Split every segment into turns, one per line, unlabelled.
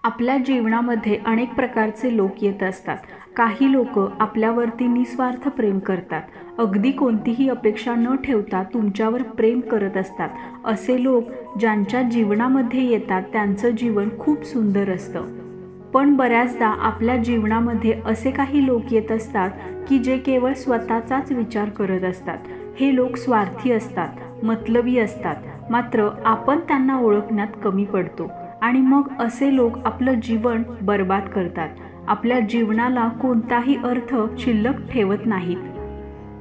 आपल्या जीवनामध्ये अनेक प्रकारचे लोक येत असतात. काही लोक आपल्यावरती निस्वार्थ प्रेम करतात, अगदी कोणतीही अपेक्षा न ठेवता तुमच्यावर प्रेम करत असतात. असे लोक ज्यांच्या जीवनामध्ये येतात त्यांचं जीवन खूप सुंदर असतं. पण बऱ्याचदा आपल्या जीवनामध्ये असे काही लोक येत असतात की जे केवळ स्वतःचाच विचार करत असतात. हे लोक स्वार्थी असतात, मतलबी असतात. मात्र आपण त्यांना ओळखण्यात कमी पडतो आणि मग असे लोक आपलं जीवन बर्बाद करतात. आपल्या जीवनाला कोणताही अर्थ शिल्लक ठेवत नाहीत.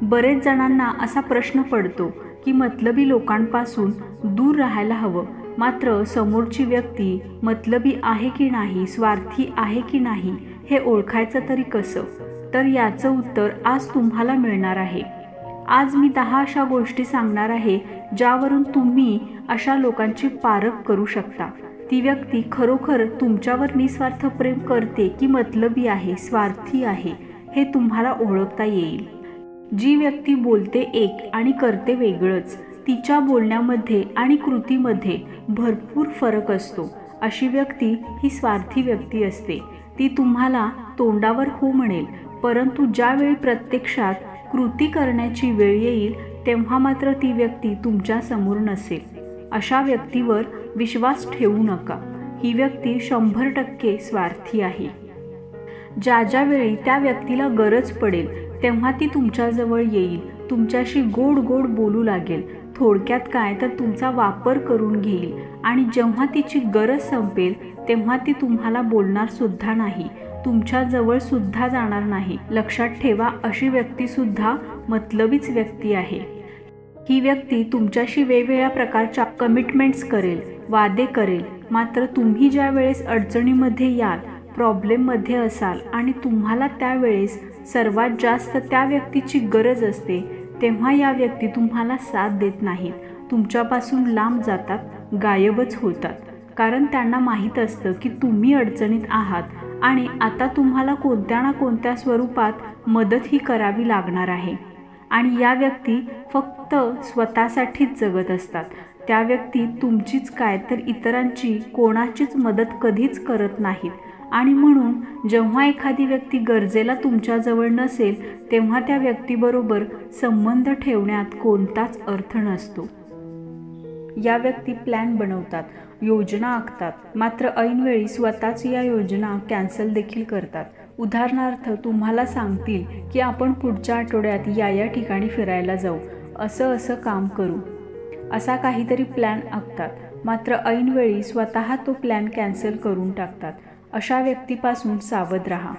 बरेच जणांना असा प्रश्न पडतो की मतलबी लोकांपासून दूर राहायला हवं. मात्र समोरची व्यक्ती मतलबी आहे की नाही, स्वार्थी आहे की नाही, हे ओळखायचं तरी कसं? तर याचं उत्तर आज तुम्हाला मिळणार आहे. आज मी 10 अशा गोष्टी सांगणार आहे ज्यावरून तुम्ही अशा लोकांची पारख करू शकता. ती व्यक्ती खरोखर तुमच्यावर निस्वार्थ प्रेम करते की मतलबी आहे, स्वार्थी आहे, हे तुम्हाला ओळखता येईल. जी व्यक्ती बोलते एक आणि करते वेगळंच, तिच्या बोलण्यामध्ये आणि कृतीमध्ये भरपूर फरक असतो, अशी व्यक्ती ही स्वार्थी व्यक्ती असते. ती तुम्हाला तोंडावर हो म्हणेल, परंतु ज्यावेळी प्रत्यक्षात कृती करण्याची वेळ येईल तेव्हा मात्र ती व्यक्ती तुमच्या समोर नसेल. अशा व्यक्तीवर विश्वास ठेवू नका. ही व्यक्ती 100% स्वार्थी आहे. ज्या वेळी त्या व्यक्तीला गरज पडेल तेव्हा ती तुमच्याजवळ येईल, तुमच्याशी गोड गोड बोलू लागेल. थोडक्यात काय तर तुमचा वापर करून घेईल आणि जेव्हा तिची गरज संपेल तेव्हा ती तुम्हाला बोलणार सुद्धा नाही, तुमच्याजवळ सुद्धा जाणार नाही. लक्षात ठेवा, अशी व्यक्तीसुद्धा मतलबीच व्यक्ती आहे. ही व्यक्ती तुमच्याशी वेगवेगळ्या प्रकारच्या कमिटमेंट्स करेल, वादे करेल. मात्र तुम्ही ज्या वेळेस अडचणीमध्ये याल, प्रॉब्लेममध्ये असाल आणि तुम्हाला त्यावेळेस सर्वात जास्त त्या व्यक्तीची गरज असते तेव्हा या व्यक्ती तुम्हाला साथ देत नाहीत, तुमच्यापासून लांब जातात, गायबच होतात. कारण त्यांना माहीत असतं की तुम्ही अडचणीत आहात आणि आता तुम्हाला कोणत्या ना कोणत्या स्वरूपात मदतही करावी लागणार आहे. आणि या व्यक्ती फक्त स्वतःसाठीच जगत असतात. त्या व्यक्ती तुमचीच काय तर इतरांची कोणाचीच मदत कधीच करत नाहीत. आणि म्हणून जेव्हा एखादी व्यक्ती गरजेला तुमच्याजवळ नसेल तेव्हा त्या व्यक्तीबरोबर संबंध ठेवण्यात कोणताच अर्थ नसतो. या व्यक्ती प्लॅन बनवतात, योजना आखतात, मात्र ऐनवेळी स्वतःच या योजना कॅन्सल देखील करतात. उदाहरणार्थ तुम्हाला सांगतील की आपण पुढच्या आठवड्यात या ठिकाणी फिरायला जाऊ, असं काम करू, असा काहीतरी प्लॅन आखतात. मात्र ऐनवेळी स्वतः तो प्लॅन कॅन्सल करून टाकतात. अशा व्यक्तीपासून सावध राहा.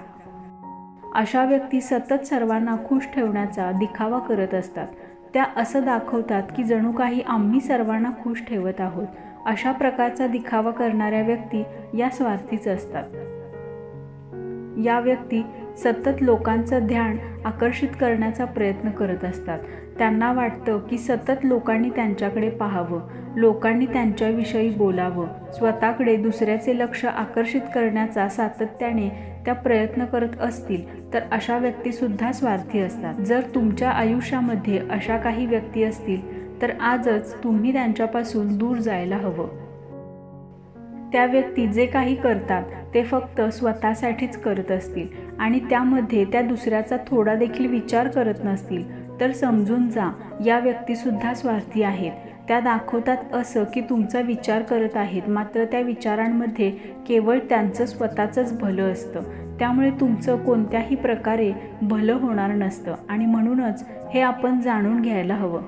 अशा व्यक्ती सतत सर्वांना खुश ठेवण्याचा दिखावा करत असतात. त्या असं दाखवतात की जणू काही आम्ही सर्वांना खुश ठेवत आहोत. अशा प्रकारचा दिखावा करणाऱ्या व्यक्ती या स्वार्थीच असतात. या व्यक्ती सतत लोकांचं ध्यान आकर्षित करण्याचा प्रयत्न करत असतात. त्यांना वाटतं की सतत लोकांनी त्यांच्याकडे पाहावं, लोकांनी त्यांच्याविषयी बोलावं. स्वतःकडे दुसऱ्याचे लक्ष आकर्षित करण्याचा सातत्याने त्या प्रयत्न करत असतील तर अशा व्यक्तीसुद्धा स्वार्थी असतात. जर तुमच्या आयुष्यामध्ये अशा काही व्यक्ती असतील तर आजच तुम्ही त्यांच्यापासून दूर जायला हवं. त्या व्यक्ती जे काही करतात ते फक्त स्वतःसाठीच करत असतील आणि त्यामध्ये त्या दुसऱ्याचा थोडा देखील विचार करत नसतील तर समजून जा, या व्यक्तीसुद्धा स्वार्थी आहेत. त्या दाखवतात असं की तुमचा विचार करत आहेत, मात्र त्या विचारांमध्ये केवळ त्यांचं स्वतःचंच भलं असतं. त्यामुळे तुमचं कोणत्याही प्रकारे भलं होणार नसतं आणि म्हणूनच हे आपण जाणून घ्यायला हवं.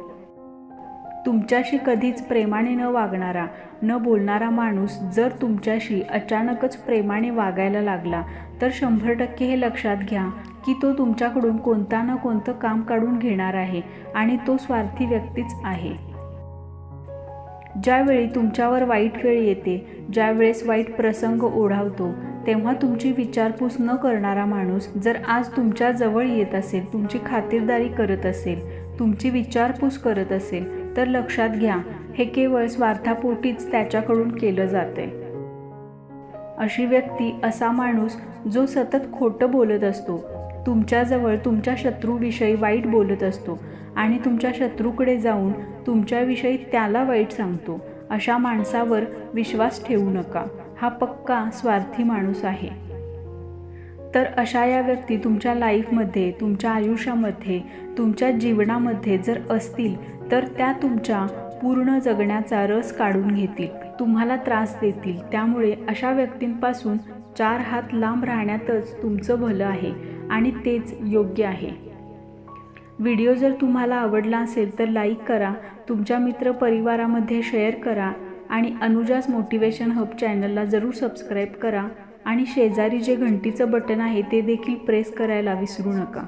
तुमच्याशी कधीच प्रेमाने न वागणारा, न बोलणारा माणूस जर तुमच्याशी अचानकच प्रेमाने वागायला लागला तर 100% हे लक्षात घ्या की तो तुमच्याकडून कोणता ना कोणतं काम काढून घेणार आहे आणि तो स्वार्थी व्यक्तीच आहे. ज्यावेळी तुमच्यावर वाईट वेळ येते, ज्यावेळेस वाईट प्रसंग ओढावतो, तेव्हा तुमची विचारपूस न करणारा माणूस जर आज तुमच्या जवळ येत असेल, तुमची खातिरदारी करत असेल, तुमची विचारपूस करत असेल तर लक्षात घ्या, हे केवळ स्वार्थापोटीच त्याच्याकडून केलं जाते. अशी व्यक्ती असा माणूस जो सतत खोटं बोलत असतो, तुमच्याजवळ तुमच्या शत्रूविषयी वाईट बोलत असतो आणि तुमच्या शत्रूकडे जाऊन तुमच्याविषयी त्याला वाईट सांगतो. अशा माणसावर विश्वास ठेवू नका. हा पक्का स्वार्थी माणूस आहे. तर अशा या व्यक्ती तुमच्या लाईफमध्ये, तुमच्या आयुष्यामध्ये, तुमच्या जीवनामध्ये जर असतील तर त्या तुमच्या पूर्ण जगण्याचा रस काढून घेतील, तुम्हाला त्रास देतील. त्यामुळे अशा व्यक्तींपासून 4 हात लांब राहण्यातच तुमचं भलं आहे आणि तेच योग्य आहे. व्हिडिओ जर तुम्हाला आवडला असेल तर लाईक करा, तुमच्या मित्रपरिवारामध्ये शेअर करा आणि अनुजाज मोटिवेशन हब चॅनलला जरूर सबस्क्राईब करा आणि शेजारी जे घंटीचं बटन आहे ते देखील प्रेस करायला विसरू नका.